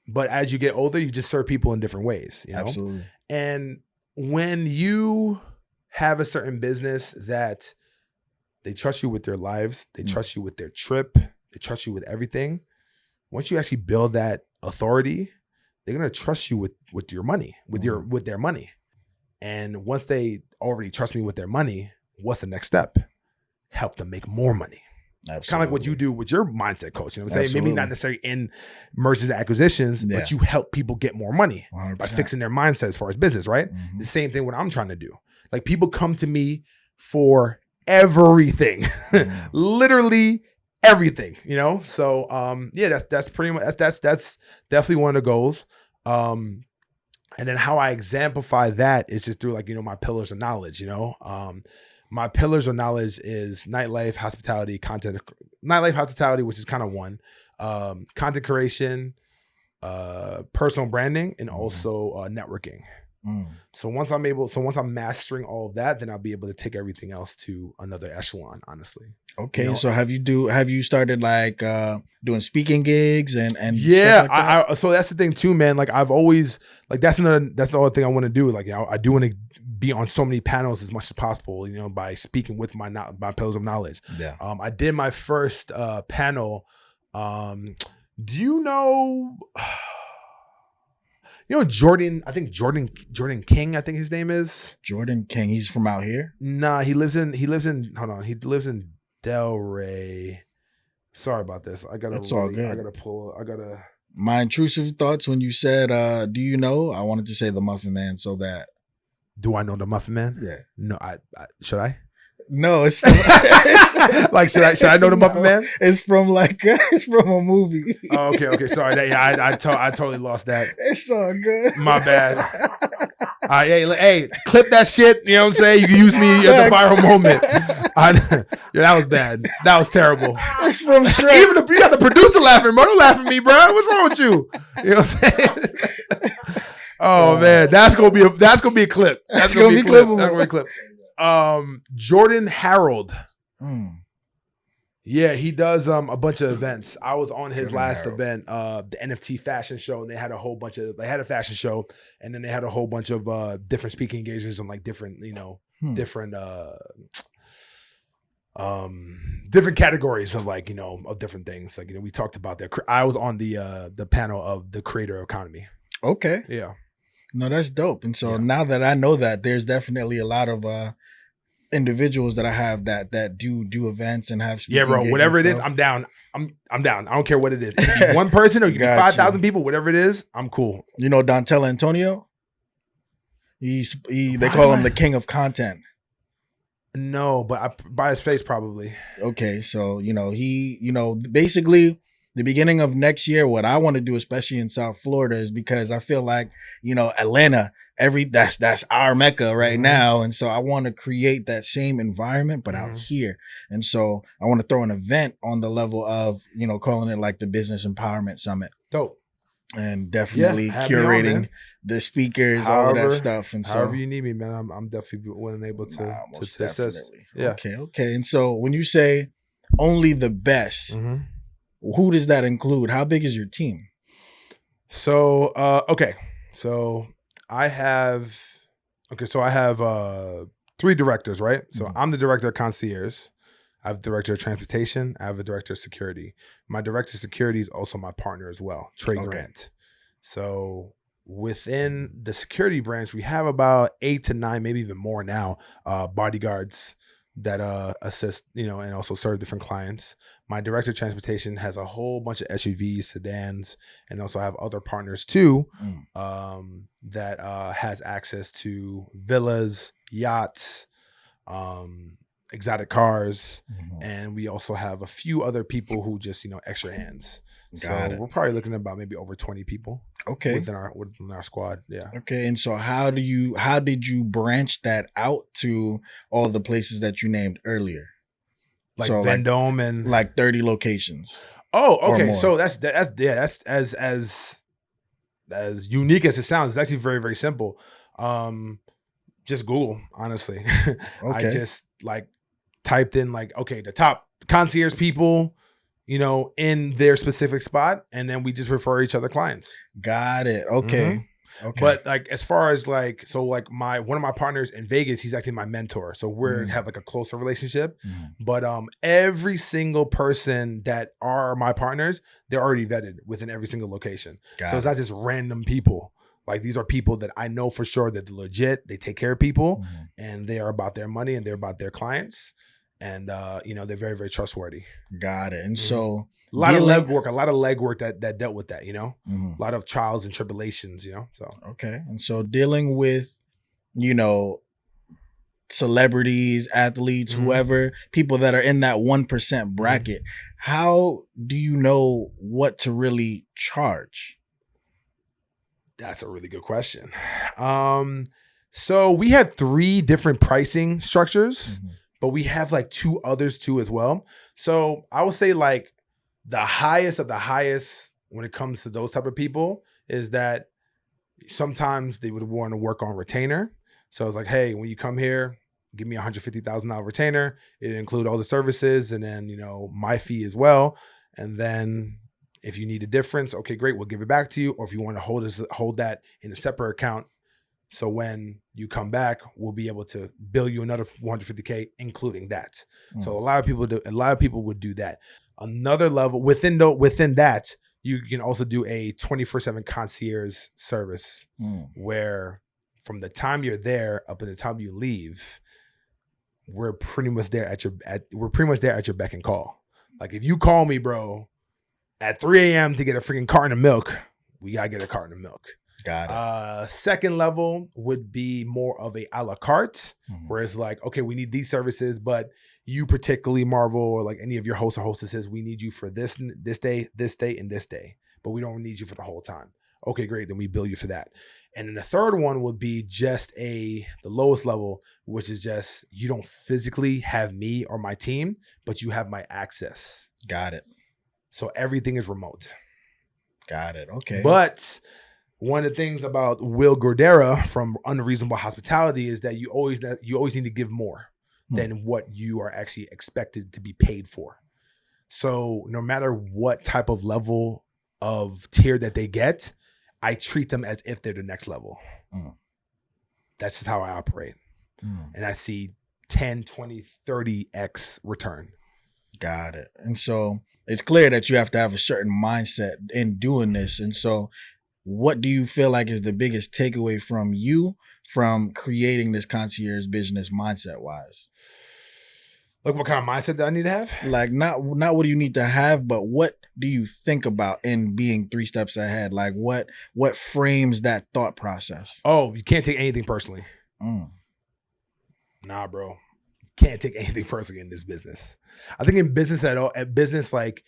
But as you get older, you just serve people in different ways, Absolutely. And when you have a certain business that they trust you with their lives, they trust you with their trip, they trust you with everything. Once you actually build that authority, they're gonna trust you with your money, with their money. And once they already trust me with their money, what's the next step? Help them make more money. Kind of like what you do with your mindset coach. You know what I'm saying? Maybe not necessarily in mergers and acquisitions, but you help people get more money 100%. by fixing their mindset as far as business, right? Mhm. The same thing what I'm trying to do. Like people come to me for everything, literally everything, you know? So yeah, that's pretty much that's definitely one of the goals. And then how I exemplify that is just through like, you know, my pillars of knowledge, you know? My pillars of knowledge is nightlife, hospitality, which is kind of one, content creation, personal branding, and also networking. So once I'm mastering all of that, then I'll be able to take everything else to another echelon, honestly. Okay. You know? So have you started like doing speaking gigs and yeah, stuff like that? so that's the thing too, man. Like I've always like that's the other thing I want to do. Like, you know, I do want to be on so many panels as much as possible, you know, by speaking with my pillars of knowledge. Yeah. I did my first panel. Do you know Jordan? I think Jordan King. I think his name is Jordan King. He's from out here. Nah, he lives in Delray. Sorry about this. I gotta. It's all good. I gotta pull. I gotta. My intrusive thoughts when you said, "Do you know?" I wanted to say the Muffin Man so bad. Do I know the Muffin Man? Yeah. No, I should I? No, it's from, like should I know the Muffin Man? It's from it's from a movie. Oh, okay. Sorry, I totally lost that. It's all good. My bad. Hey, clip that shit. You know what I'm saying? You can use me as a viral moment. Yeah, that was bad. That was terrible. It's from Shrek. Even you got the producer laughing, bro. Don't laugh at me, bro. What's wrong with you? You know what I'm saying? Oh man, that's gonna be a clip. That's gonna be clippable. That's gonna be a clip. Jordan Harold. Yeah, he does a bunch of events. I was on his last event, the NFT fashion show, and they had a fashion show, and then they had a whole bunch of different speaking engagements on like different, you know, different categories of like, you know, of different things. Like, you know, we talked about that. I was on the panel of the creator economy. Okay. Yeah. No, that's dope. And so now that I know that, there's definitely a lot of individuals that I have that do events and have speaking bro. Whatever it is, I'm down. I'm down. I don't care what it is. It can be one person or it can be 5,000 people. Whatever it is, I'm cool. You know Dontel Antonio? They call him the king of content. No, but by his face probably. Okay, so basically the beginning of next year, what I want to do, especially in South Florida, is because I feel like, Atlanta, that's our Mecca right now. And so I want to create that same environment, but out here. And so I want to throw an event on the level of, calling it like the Business Empowerment Summit. Dope. And definitely curating the speakers, all of that stuff. And so however you need me, man, I'm definitely willing and able to assist. Yeah. Okay. And so when you say only the best, who does that include? How big is your team? So, So I have 3 directors, right? So I'm the director of concierge. I have a director of transportation. I have a director of security. My director of security is also my partner as well, Trey Grant. So within the security branch, we have about 8 to 9, maybe even more now, bodyguards that assist, and also serve different clients. My director of transportation has a whole bunch of SUVs, sedans, and also I have other partners too that has access to villas, yachts, exotic cars, and we also have a few other people who just extra hands. We're probably looking at about maybe over 20 people. Okay, within our squad. Yeah. Okay, and so how did you branch that out to all the places that you named earlier? Like Vendome and like 30 locations. Oh, okay. So that's as unique as it sounds. It's actually very, very simple. Just Google, honestly. I just typed in the top concierge people, in their specific spot, and then we just refer each other clients. Got it. Okay. Okay. But as far as one of my partners in Vegas, he's actually my mentor. So we have a closer relationship. But every single person that are my partners, they're already vetted within every single location. So it's not just random people. These are people that I know for sure that they're legit. They take care of people and they are about their money and they're about their clients. and they're very, very trustworthy. Got it. And so a lot of legwork that dealt with that, a lot of trials and tribulations, so. Okay. And so dealing with, celebrities, athletes, whoever, people that are in that 1% bracket, how do you know what to really charge? That's a really good question. So we have 3 different pricing structures, but we have like 2 others too as well. So I would say like the highest of the highest when it comes to those type of people is that sometimes they would want to work on retainer. So it's like, hey, when you come here, give me $150,000 retainer. It include all the services and then, my fee as well. And then if you need a difference, okay, great, we'll give it back to you. Or if you want to hold that in a separate account, so when you come back, we'll be able to bill you another $150K, including that. So a lot of people would do that. Another level within that, you can also do a 24/7 concierge service where from the time you're there up to the time you leave, we're pretty much there at your beck and call. Like if you call me, bro, at 3 a.m. to get a freaking carton of milk, we gotta get a carton of milk. Got it. Second level would be more of a la carte, where it's like, okay, we need these services, but you particularly, Marvel, or like any of your hosts or hostesses, we need you for this day, and this day, but we don't need you for the whole time. Okay, great. Then we bill you for that. And then the third one would be just the lowest level, which is just you don't physically have me or my team, but you have my access. Got it. So everything is remote. Got it. Okay. But one of the things about Will Gordera from Unreasonable Hospitality is that you always need to give more than what you are actually expected to be paid for. So no matter what type of level of tier that they get, I treat them as if they're the next level. That's just how I operate. And I see 10, 20, 30x return. Got it. And so it's clear that you have to have a certain mindset in doing this. And so what do you feel like is the biggest takeaway from creating this concierge business mindset wise? Like what kind of mindset do I need to have? Like not what do you need to have, but what do you think about in being 3 steps ahead? Like what frames that thought process? Oh, you can't take anything personally. Nah, bro. Can't take anything personally in this business. I think in business like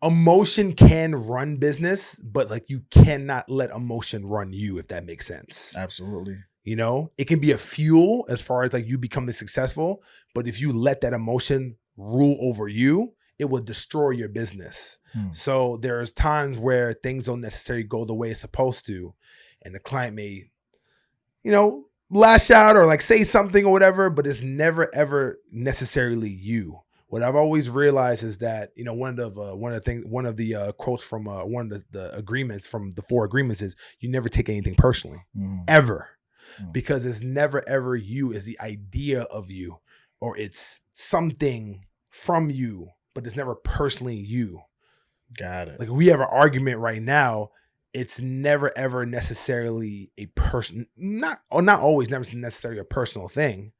emotion can run business, but like you cannot let emotion run you, if that makes sense. Absolutely. It can be a fuel as far as like you becoming successful, but if you let that emotion rule over you, it will destroy your business. So there's times where things don't necessarily go the way it's supposed to, and the client may, lash out or like say something or whatever, but it's never ever necessarily you. What I've always realized is that, one of the quotes from one of the agreements from the 4 agreements is you never take anything personally, ever. Because it's never ever you. It's the idea of you, or it's something from you, but it's never personally you. Got it. Like if we have an argument right now, it's never ever necessarily a person, not always never necessarily a personal thing,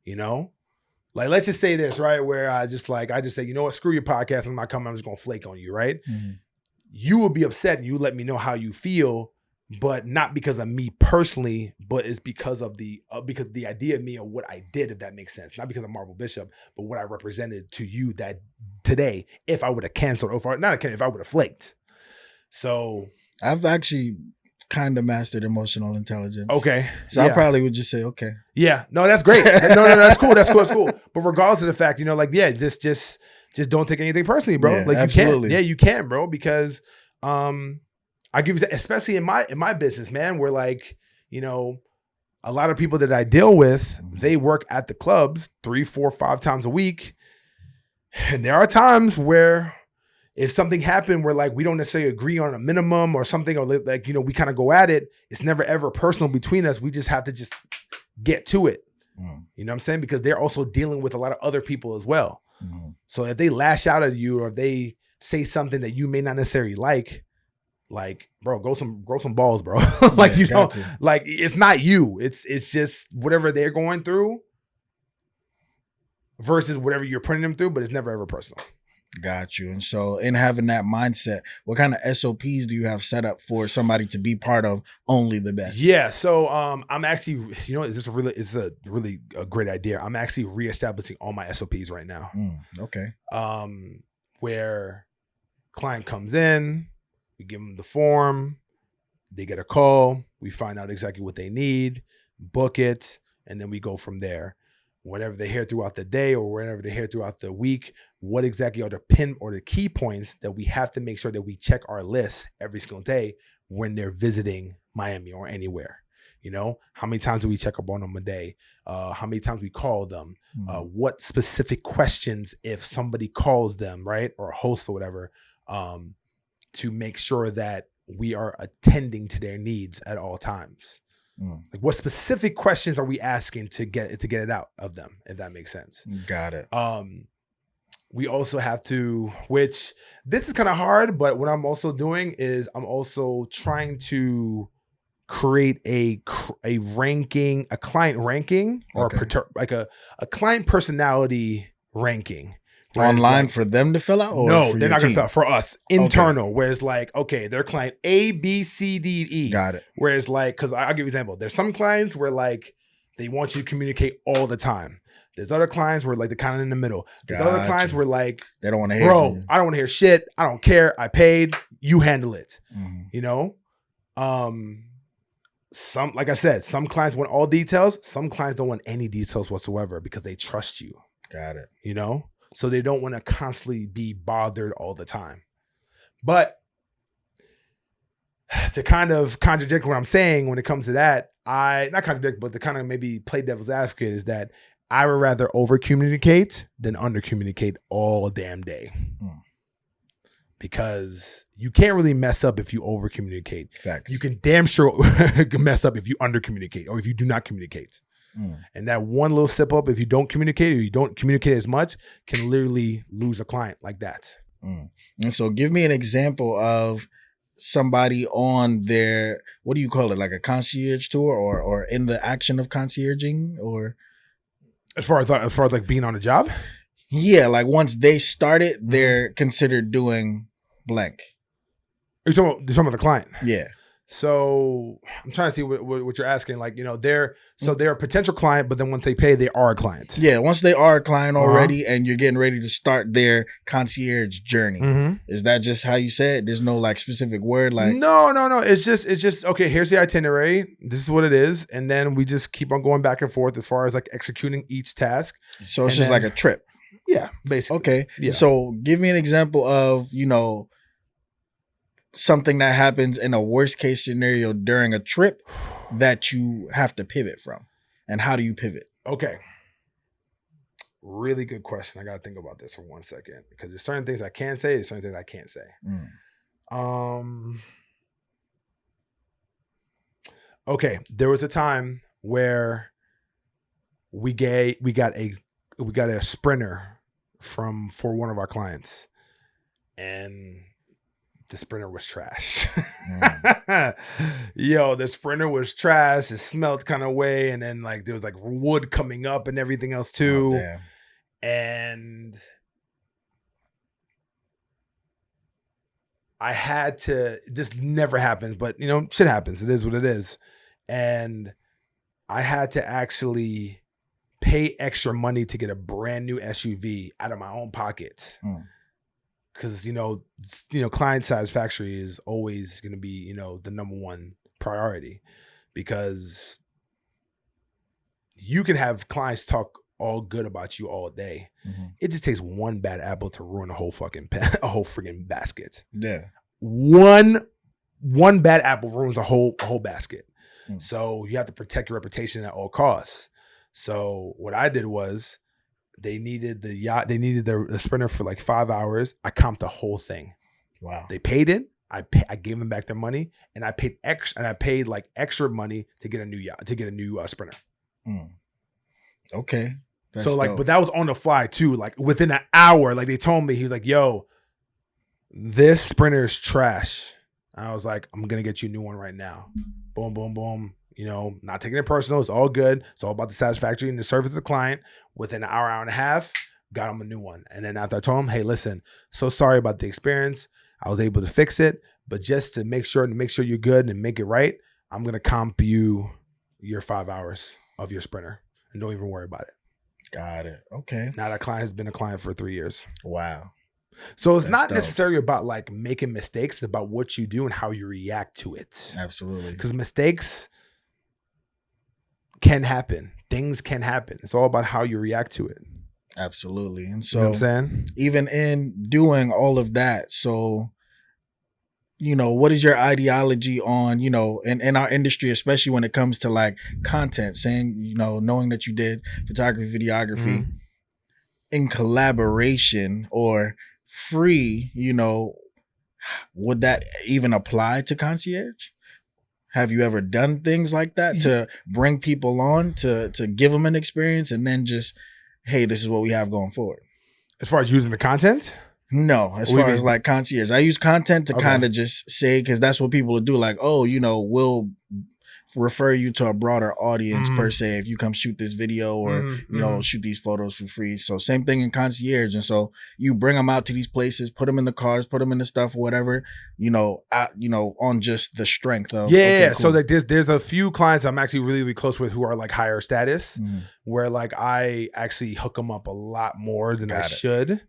Like let's just say this, right? Where I just say, you know what, screw your podcast, I'm not coming, I'm just gonna flake on you, right? You will be upset and you let me know how you feel, but not because of me personally, but it's because of the idea of me or what I did, if that makes sense. Not because of Marvel Bishop, but what I represented to you that today, if I would have canceled, if I would have flaked. So I've actually kind of mastered emotional intelligence. Okay. So I probably would just say, okay. Yeah. No, that's great. No, that's cool. That's cool. But regardless of the fact, just don't take anything personally, bro. Yeah, like absolutely. you can. Yeah, you can, bro, because I give you, especially in my business, man, where like, a lot of people that I deal with, they work at the clubs 3, 4, 5 times a week. And there are times where if something happened where like we don't necessarily agree on a minimum or something, or like, we kind of go at it, it's never ever personal between us. We just have to just get to it. You know what I'm saying? Because they're also dealing with a lot of other people as well. So if they lash out at you or if they say something that you may not necessarily like, like, bro, grow some balls, bro. Like, Yeah, you know, got to. like it's not you. It's just whatever they're going through versus whatever you're putting them through, but it's never ever personal. Got you. And so in having that mindset, what kind of SOPs do you have set up for somebody to be part of Only the Best? Yeah. So I'm actually, you know, it's a really great idea. I'm actually reestablishing all my SOPs right now. Okay. Where client comes in, we give them the form, they get a call, we find out exactly what they need, book it, and then we go from there. Whatever they hear throughout the day or whenever they hear throughout the week, what exactly are the pin or the key points that we have to make sure that we check our list every single day when they're visiting Miami or anywhere. You know, how many times do we check up on them a day? How many times we call them? What specific questions if somebody calls them, right? Or a host or whatever, to make sure that we are attending to their needs at all times. Like, what specific questions are we asking to get it out of them, if that makes sense? Got it. We also have to, which this is kind of hard, but what I'm also doing is I'm also trying to create a ranking, a client ranking, or a client personality ranking. Online, like, for them to fill out? Or no, for they're not going to fill out. For us, internal. Okay. Whereas like, okay, their client A, B, C, D, E. Got it. Whereas like, because I'll give you an example. There's some clients where like they want you to communicate all the time. There's other clients where like they're kind of in the middle. There's other clients where like, they don't want to hear, bro, I don't want to hear shit. I don't care. I paid. You handle it. You know? Some, like I said, some clients want all details. Some clients don't want any details whatsoever because they trust you. Got it. You know? So they don't want to constantly be bothered all the time. But to kind of contradict what I'm saying when it comes to that, not contradict, but to kind of maybe play devil's advocate is that I would rather over communicate than under communicate all damn day. Because you can't really mess up if you over communicate. Facts. You can damn sure mess up if you under communicate or if you do not communicate. And that one little step up, if you don't communicate or you don't communicate as much, can literally lose a client like that. And so give me an example of somebody on their, what do you call it? Like a concierge tour or in the action of concierging, or as far as like being on a job? Yeah. Like once they started, they're considered doing blank. You're talking about the client? Yeah. So I'm trying to see what you're asking. Like, you know, they're a potential client, but then once they pay, they are a client. Yeah, once they are a client already, and you're getting ready to start their concierge journey. Is that just how you say it? There's no like specific word, like no. It's just okay. Here's the itinerary. This is what it is, and then we just keep on going back and forth as far as like executing each task. So it's just like a trip. Yeah, basically. Okay. Yeah. So give me an example of, you know, something that happens in a worst case scenario during a trip that you have to pivot from, and how do you pivot? Okay. Really good question. I got to think about this for 1 second because there's certain things I can say, there's certain things I can't say. Okay. There was a time where we got a sprinter for one of our clients, and the sprinter was trash. Yo, the sprinter was trash. It smelled kind of way, and then like there was like wood coming up and everything else too. Oh, damn. And I had to. This never happens, but you know, shit happens. It is what it is, and I had to actually pay extra money to get a brand new SUV out of my own pocket. Because, you know, client satisfaction is always going to be, you know, the number one priority, because you can have clients talk all good about you all day. It just takes one bad apple to ruin a whole freaking basket. Yeah. One bad apple ruins a whole basket. So you have to protect your reputation at all costs. So what I did was, they needed the yacht. They needed the sprinter for like 5 hours. I comped the whole thing. Wow. They paid it. I gave them back their money, and I paid extra. And I paid like extra money to get a new yacht, to get a new sprinter. Okay. That's so like, dope. But that was on the fly too. Like within an hour, like they told me, he was like, "Yo, this sprinter is trash." I was like, I'm gonna get you a new one right now. Boom, boom, boom. You know, not taking it personal. It's all good. It's all about the satisfaction and the service of the client. Within an hour, hour and a half, got him a new one. And then after I told him, hey, listen, so sorry about the experience. I was able to fix it, but just to make sure you're good and make it right, I'm gonna comp you your 5 hours of your sprinter, and don't even worry about it. Got it. Okay. Now that client has been a client for 3 years. Wow. So it's That's not dope. necessarily about like making mistakes. It's about what you do and how you react to it. Absolutely. Because mistakes can happen. Things can happen. It's all about how you react to it. Absolutely. And You know what so I'm saying? even in doing all of that, so what is your ideology on, in our industry, especially when it comes to like content, saying, knowing that you did photography, videography in collaboration or free, would that even apply to concierge? Have you ever done things like that to bring people on to give them an experience and then just, hey, this is what we have going forward? As far as using the content? No, as far as like concierge, I use content to kind of just say, because that's what people will do. Like, oh, we'll refer you to a broader audience per se if you come shoot this video or shoot these photos for free. So same thing in concierge. And so you bring them out to these places, put them in the cars, put them in the stuff, whatever, on just the strength of cool. So like there's a few clients I'm actually really, really close with who are like higher status, where like I actually hook them up a lot more than I should.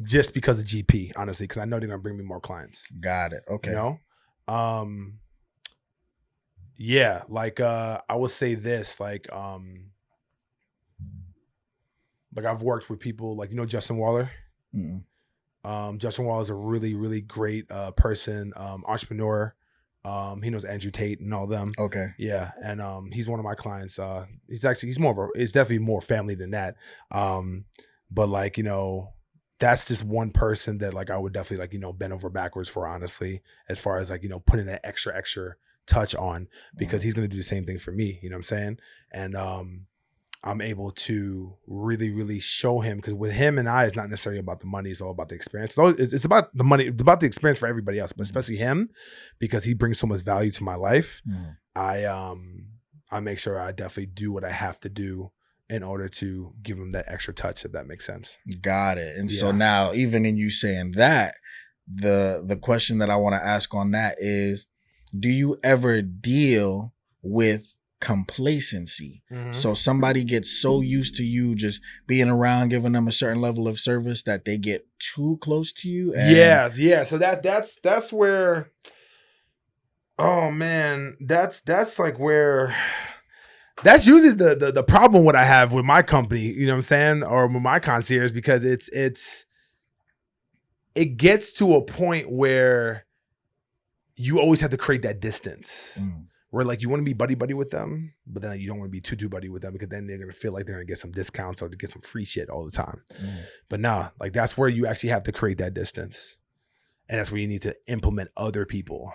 Just because of GP, honestly, because I know they're gonna bring me more clients. Got it. Okay. Yeah, like I will say this, like I've worked with people like Justin Waller. Justin Waller is a really, really great person, entrepreneur. He knows Andrew Tate and all them. Okay. Yeah, and he's one of my clients. It's definitely more family than that. But like that's just one person that like I would definitely like bend over backwards for, honestly, as far as like putting an extra touch on, because he's going to do the same thing for me, you know what I'm saying? And I'm able to really, really show him, because with him and I, it's not necessarily about the money, it's all about the experience. It's about the money, it's about the experience for everybody else, but especially him, because he brings so much value to my life. I make sure I definitely do what I have to do in order to give him that extra touch, if that makes sense. Got it. And so now, even in you saying that, the question that I want to ask on that is, do you ever deal with complacency? So somebody gets so used to you just being around, giving them a certain level of service that they get too close to you. Yeah. So that's where, oh man, that's like where, that's usually the problem what I have with my company, you know what I'm saying, or with my concierge, because it gets to a point where you always have to create that distance where like you want to be buddy with them, but then you don't want to be too buddy with them, because then they're going to feel like they're going to get some discounts or to get some free shit all the time. But nah, like that's where you actually have to create that distance. And that's where you need to implement other people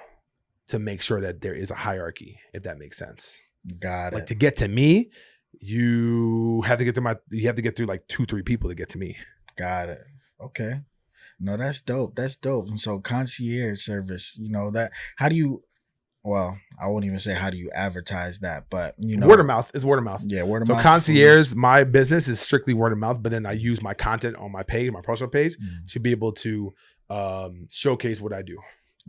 to make sure that there is a hierarchy, if that makes sense. Got it. Like to get to me, you have to get through like 2-3 people to get to me. Got it. Okay. No, that's dope. That's dope. And so concierge service, that, how do you, well, I won't even say how do you advertise that, but word of mouth is word of mouth. Yeah, word of mouth. So concierge, my business is strictly word of mouth, but then I use my content on my page, my personal page, to be able to showcase what I do.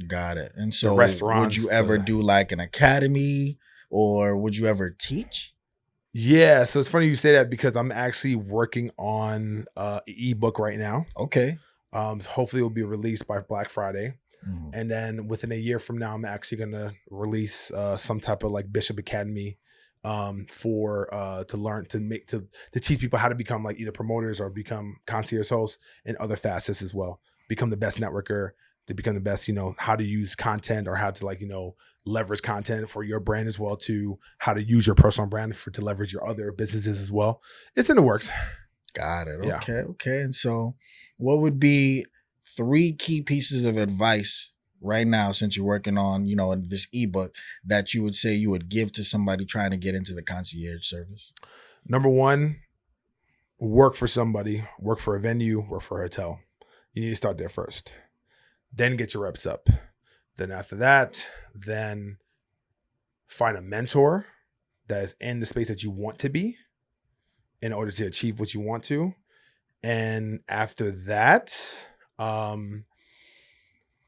Got it. And so would you ever do like an academy, or would you ever teach? Yeah, so it's funny you say that, because I'm actually working on an ebook right now. Okay. Hopefully it will be released by Black Friday. And then within a year from now, I'm actually going to release some type of like Bishop Academy for to learn to teach people how to become like either promoters or become concierge hosts and other facets as well. Become the best networker, to become the best, how to use content, or how to like, leverage content for your brand as well, to how to use your personal brand to leverage your other businesses as well. It's in the works. Got it. Yeah. Okay. And so what would be 3 key pieces of advice right now, since you're working on, in this ebook, that you would say you would give to somebody trying to get into the concierge service? Number 1, work for somebody, work for a venue, work for a hotel. You need to start there first. Then get your reps up. Then after that, then find a mentor that is in the space that you want to be in order to achieve what you want to. And after that,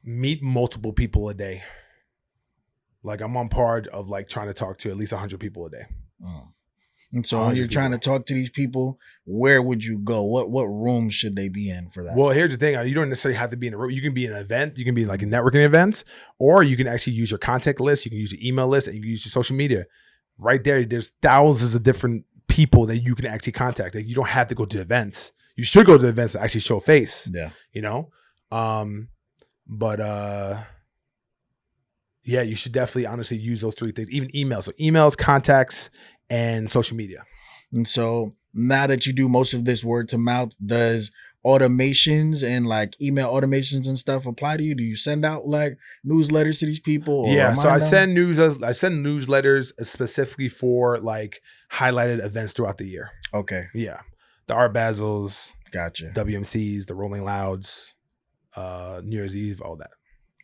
meet multiple people a day. Like I'm on par of like trying to talk to at least 100 people a day. And so when you're trying to talk to these people, where would you go? What room should they be in for that? Well, here's the thing. You don't necessarily have to be in a room. You can be in an event. You can be like in networking events, or you can actually use your contact list. You can use your email list, and you can use your social media. Right there, there's thousands of different people that you can actually contact. Like, you don't have to go to events. You should go to events to actually show face. Yeah. You know? Yeah, you should definitely honestly use those three things. Even emails. So emails, contacts, and social media. And so now that you do most of this word to mouth, does automations and like email automations and stuff apply to you? Do you send out like newsletters to these people? Or yeah, so I send newsletters specifically for like highlighted events throughout the year. Okay. Yeah. The Art Basels. Gotcha. WMCs, the Rolling Louds, New Year's Eve, all that.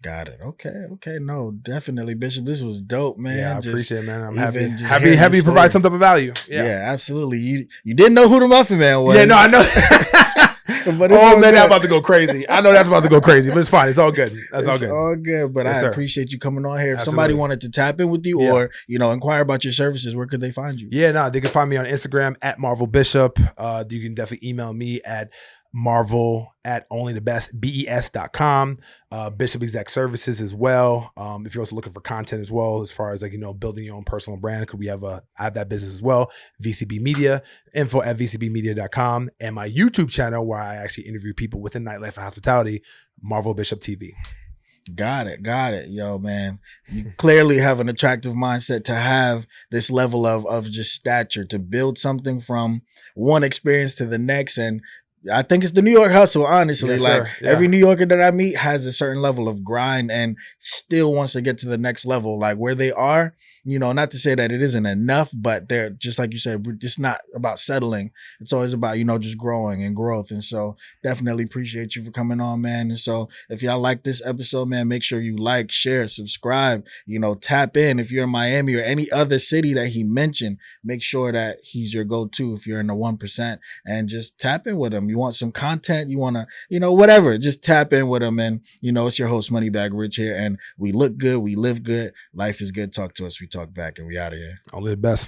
Got it. Okay. No, definitely, Bishop. This was dope, man. Yeah, I appreciate it, man. I'm happy to provide some type of value. Yeah, absolutely. You didn't know who the Muffin Man was. Yeah, no, I know. But man, that's about to go crazy. I know that's about to go crazy, but it's fine. It's all good. It's all good. But yes, I sir. appreciate you coming on here. If Absolutely. somebody wanted to tap in with you or, inquire about your services, where could they find you? Yeah, no, they can find me on Instagram at Marvel Bishop. You can definitely email me at marvel@onlythebes.com. Bishop Exec Services as well. If you're also looking for content as well, as far as like, building your own personal brand, because I have that business as well. VCB Media, info@vcbmedia.com, and my YouTube channel where I actually interview people within nightlife and hospitality, Marvel Bishop TV. Got it. Yo, man, you clearly have an attractive mindset to have this level of just stature, to build something from one experience to the next. And I think it's the New York hustle, honestly. Yes, every New Yorker that I meet has a certain level of grind and still wants to get to the next level. Like where they are, not to say that it isn't enough, but they're just like you said, it's not about settling. It's always about, just growing and growth. And so definitely appreciate you for coming on, man. And so if y'all like this episode, man, make sure you like, share, subscribe, tap in. If you're in Miami or any other city that he mentioned, make sure that he's your go-to if you're in the 1%, and just tap in with him. You want some content, you want to, whatever, just tap in with him. And, it's your host, Moneybag Rich here, and we look good, we live good, life is good. Talk to us, we talk back, and we out of here. Only the best.